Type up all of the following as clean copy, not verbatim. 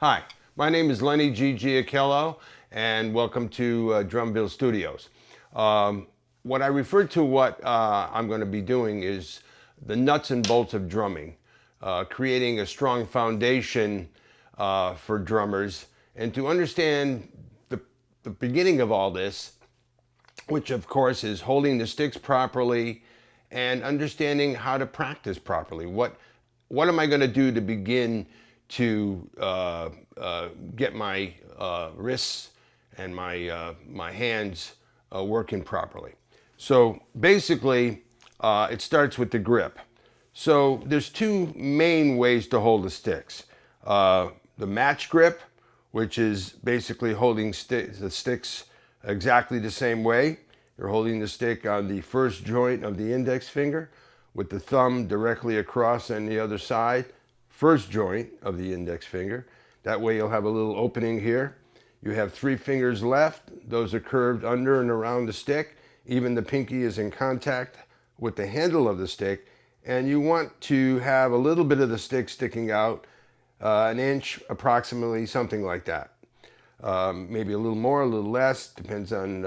Hi, my name is Lenny Gee, Giachello, and welcome to Drumville Studios. What I refer to what I'm going to be doing is the nuts and bolts of drumming, creating a strong foundation for drummers, and to understand the beginning of all this, which of course is holding the sticks properly and understanding how to practice properly. What am I going to do to begin to get my wrists and my hands working properly? So basically, it starts with the grip. So there's two main ways to hold the sticks. The match grip, which is basically holding the sticks exactly the same way. You're holding the stick on the first joint of the index finger with the thumb directly across on the other side, first joint of the index finger. That way you'll have a little opening here. You have 3 fingers left. Those are curved under and around the stick. Even the pinky is in contact with the handle of the stick. And you want to have a little bit of the stick sticking out, an inch approximately, something like that. Maybe a little more, a little less, depends on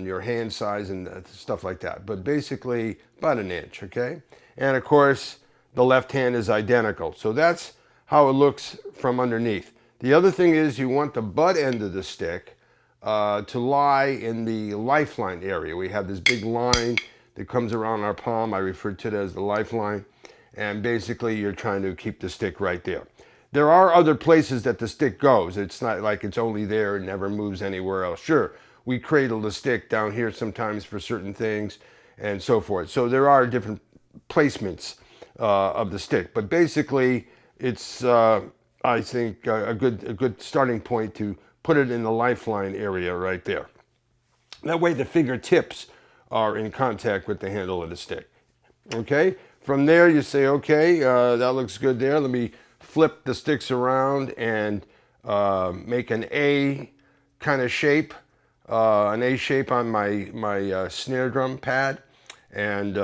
your hand size and stuff like that. But basically about an inch, okay? And of course, the left hand is identical. So that's how it looks from underneath. The other thing is you want the butt end of the stick to lie in the lifeline area. We have this big line that comes around our palm. I refer to it as the lifeline. And basically you're trying to keep the stick right there. There are other places that the stick goes. It's not like it's only there and never moves anywhere else. Sure, we cradle the stick down here sometimes for certain things and so forth. So there are different placements of the stick. But basically, it's, I think, a good starting point to put it in the lifeline area right there. That way the fingertips are in contact with the handle of the stick. Okay? From there, you say, okay, that looks good there. Let me flip the sticks around and make an A kind of shape. An A shape on my snare drum pad. And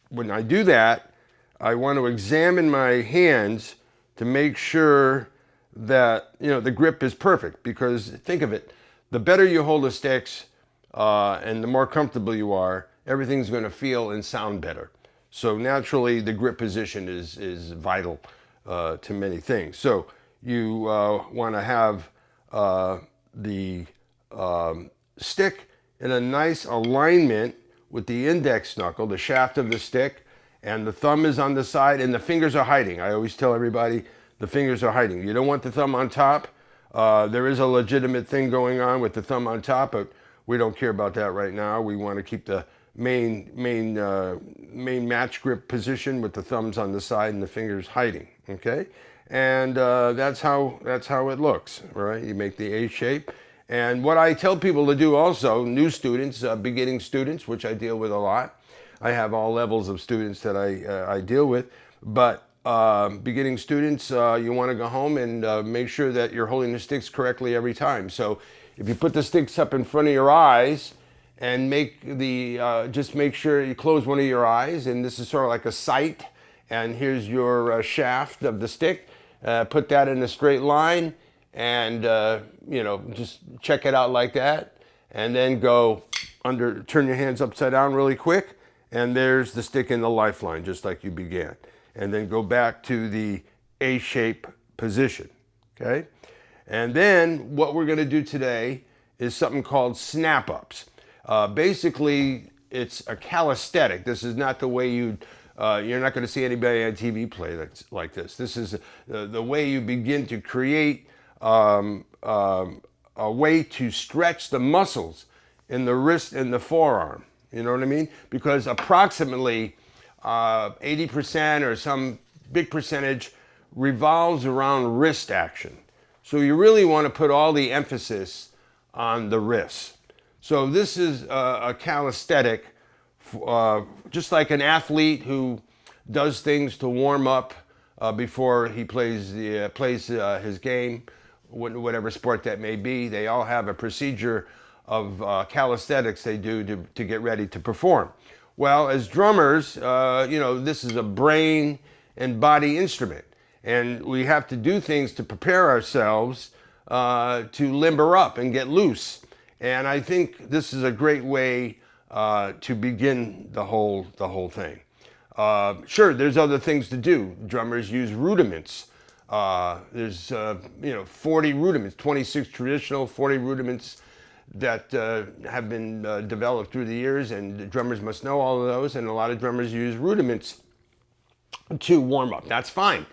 when I do that, I want to examine my hands to make sure that, you know, the grip is perfect. Because think of it, the better you hold the sticks and the more comfortable you are, everything's going to feel and sound better. So naturally, the grip position is vital to many things. So you want to have the stick in a nice alignment with the index knuckle, the shaft of the stick, and the thumb is on the side and the fingers are hiding. I always tell everybody the fingers are hiding. You don't want the thumb on top. There is a legitimate thing going on with the thumb on top, but we don't care about that right now. We want to keep the main match grip position with the thumbs on the side and the fingers hiding, okay? And that's how it looks, right? You make the A shape. And what I tell people to do also, new students, beginning students, which I deal with a lot. I have all levels of students that I deal with. But beginning students, you want to go home and make sure that you're holding the sticks correctly every time. So if you put the sticks up in front of your eyes and just make sure you close one of your eyes, and this is sort of like a sight, and here's your shaft of the stick. Put that in a straight line. And, you know, just check it out like that. And then go turn your hands upside down really quick. And there's the stick in the lifeline, just like you began. And then go back to the A-shape position, okay? And then what we're going to do today is something called snap-ups. Basically, it's a calisthenic. This is not the way you're not going to see anybody on TV play like this. This is the way you begin to create a way to stretch the muscles in the wrist and the forearm. You know what I mean? Because approximately 80% or some big percentage revolves around wrist action. So you really want to put all the emphasis on the wrists. So this is a calisthenic, just like an athlete who does things to warm up before he plays his game, whatever sport that may be. They all have a procedure of calisthenics they do to get ready to perform. Well, as drummers, you know, this is a brain and body instrument. And we have to do things to prepare ourselves to limber up and get loose. And I think this is a great way to begin the whole thing. Sure, there's other things to do. Drummers use rudiments. There's 40 rudiments, 26 traditional, 40 rudiments that have been developed through the years, and the drummers must know all of those. And a lot of drummers use rudiments to warm up. That's fine.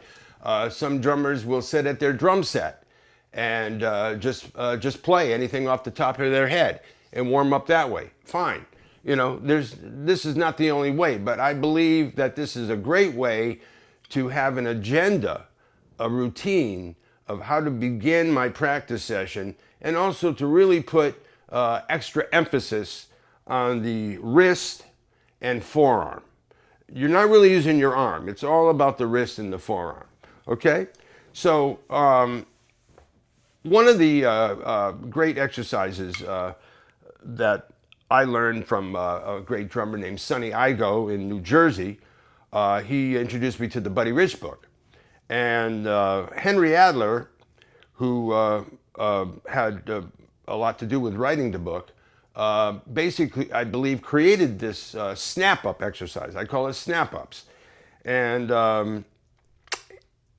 Some drummers will sit at their drum set and just play anything off the top of their head and warm up that way. Fine. This is not the only way, but I believe that this is a great way to have an agenda, a routine of how to begin my practice session, and also to really put extra emphasis on the wrist and forearm. You're not really using your arm. It's all about the wrist and the forearm. Okay? So one of the great exercises that I learned from a great drummer named Sonny Igo in New Jersey, he introduced me to the Buddy Rich book. And Henry Adler, who had a lot to do with writing the book, basically, I believe, created this snap-up exercise. I call it snap-ups. And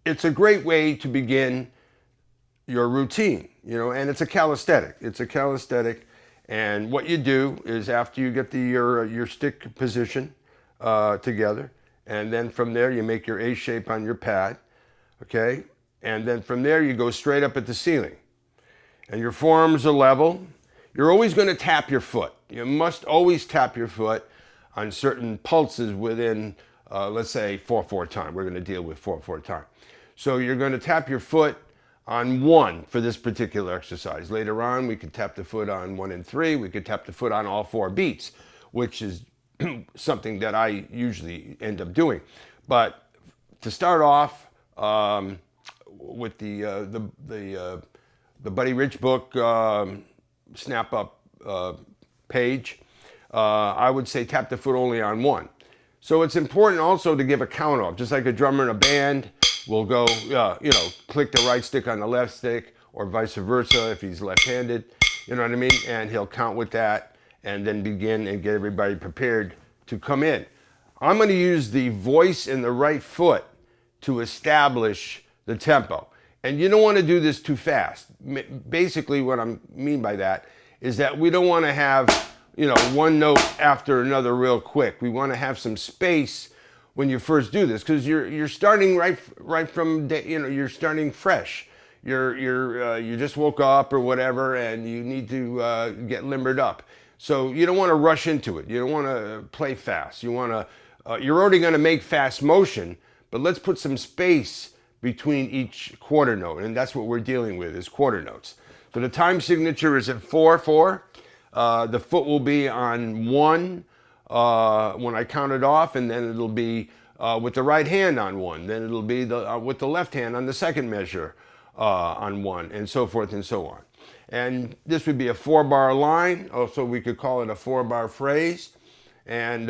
it's a great way to begin your routine, and it's a calisthenic. It's a calisthenic. And what you do is after you get your stick position together, and then from there you make your A shape on your pad, okay? And then from there you go straight up at the ceiling. And your forearms are level. You're always going to tap your foot. You must always tap your foot on certain pulses within, let's say, 4/4 time. We're going to deal with 4/4 time. So you're going to tap your foot on 1 for this particular exercise. Later on, we could tap the foot on 1 and 3. We could tap the foot on all 4 beats, which is something that I usually end up doing. But to start off with the Buddy Rich book snap up page, I would say tap the foot only on 1. So it's important also to give a count off, just like a drummer in a band will go, click the right stick on the left stick, or vice versa if he's left-handed, you know what I mean? And he'll count with that and then begin and get everybody prepared to come in. I'm going to use the voice and the right foot to establish the tempo. And you don't want to do this too fast. Basically, what I mean by that is that we don't want to have, one note after another real quick. We want to have some space when you first do this, because you're starting right from day, you're starting fresh. You just woke up or whatever, and you need to get limbered up. So you don't want to rush into it. You don't want to play fast. You want to. You're already going to make fast motion, but let's put some space between each quarter note, and that's what we're dealing with, is quarter notes. So the time signature is at 4/4. The foot will be on 1 when I count it off, and then it'll be with the right hand on 1. Then it'll be with the left hand on the second measure on 1, and so forth and so on. And this would be a 4-bar line. Also, we could call it a 4-bar phrase. And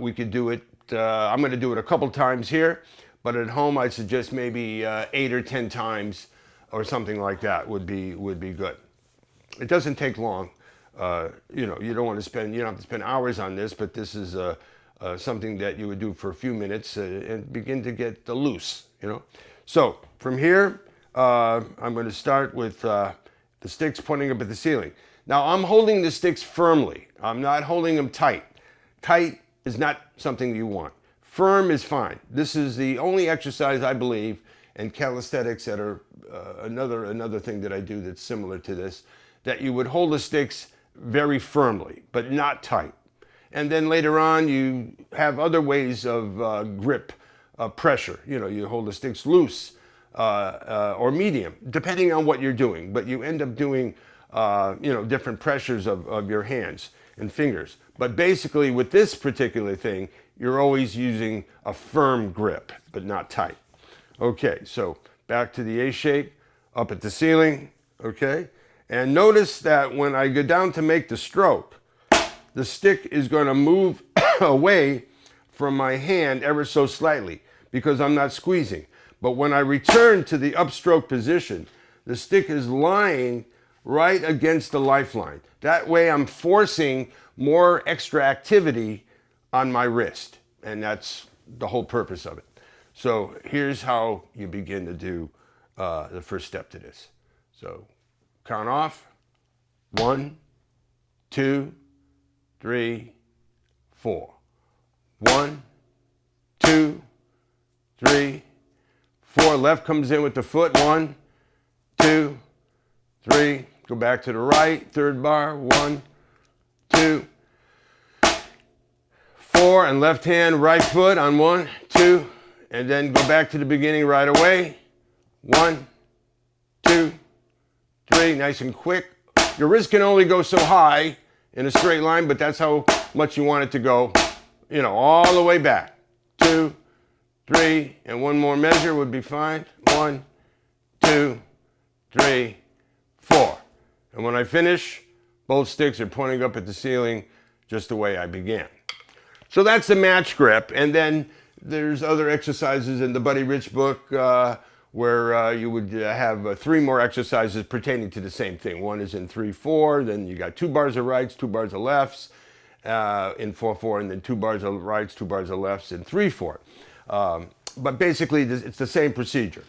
we could do it, I'm going to do it a couple times here, but at home I suggest maybe 8 or 10 times or something like that would be good. It doesn't take long. You don't want to spend, you don't have to spend hours on this, but this is something that you would do for a few minutes and begin to get loose, So from here, I'm going to start with the sticks pointing up at the ceiling. Now I'm holding the sticks firmly. I'm not holding them tight. Tight is not something you want. Firm is fine. This is the only exercise I believe, and calisthenics that are another thing that I do that's similar to this, that you would hold the sticks very firmly, but not tight. And then later on, you have other ways of grip, pressure. You hold the sticks loose or medium, depending on what you're doing. But you end up doing, different pressures of your hands and fingers. But basically, with this particular thing, you're always using a firm grip, but not tight. Okay, so back to the A shape, up at the ceiling, okay? And notice that when I go down to make the stroke, the stick is going to move away from my hand ever so slightly because I'm not squeezing. But when I return to the upstroke position, the stick is lying right against the lifeline. That way I'm forcing more extra activity on my wrist. And that's the whole purpose of it. So here's how you begin to do the first step to this. So count off. 1, 2, 3, 4. 1, 2, 3, 4. Left comes in with the foot. 1, 2, 3. Go back to the right. Third bar. 1, 2, 4. And left hand, right foot on 1, 2. And then go back to the beginning right away. 1, 2, 3. Nice and quick. Your wrist can only go so high in a straight line, but that's how much you want it to go, you know, all the way back. 2, 3, and one more measure would be fine. 1, 2, 3, 4. And when I finish, both sticks are pointing up at the ceiling just the way I began. So that's the match grip. And then there's other exercises in the Buddy Rich book where you would have 3 more exercises pertaining to the same thing. One is in 3-4, then you got 2 bars of rights, 2 bars of lefts in 4-4, and then 2 bars of rights, 2 bars of lefts in 3-4. But basically, it's the same procedure.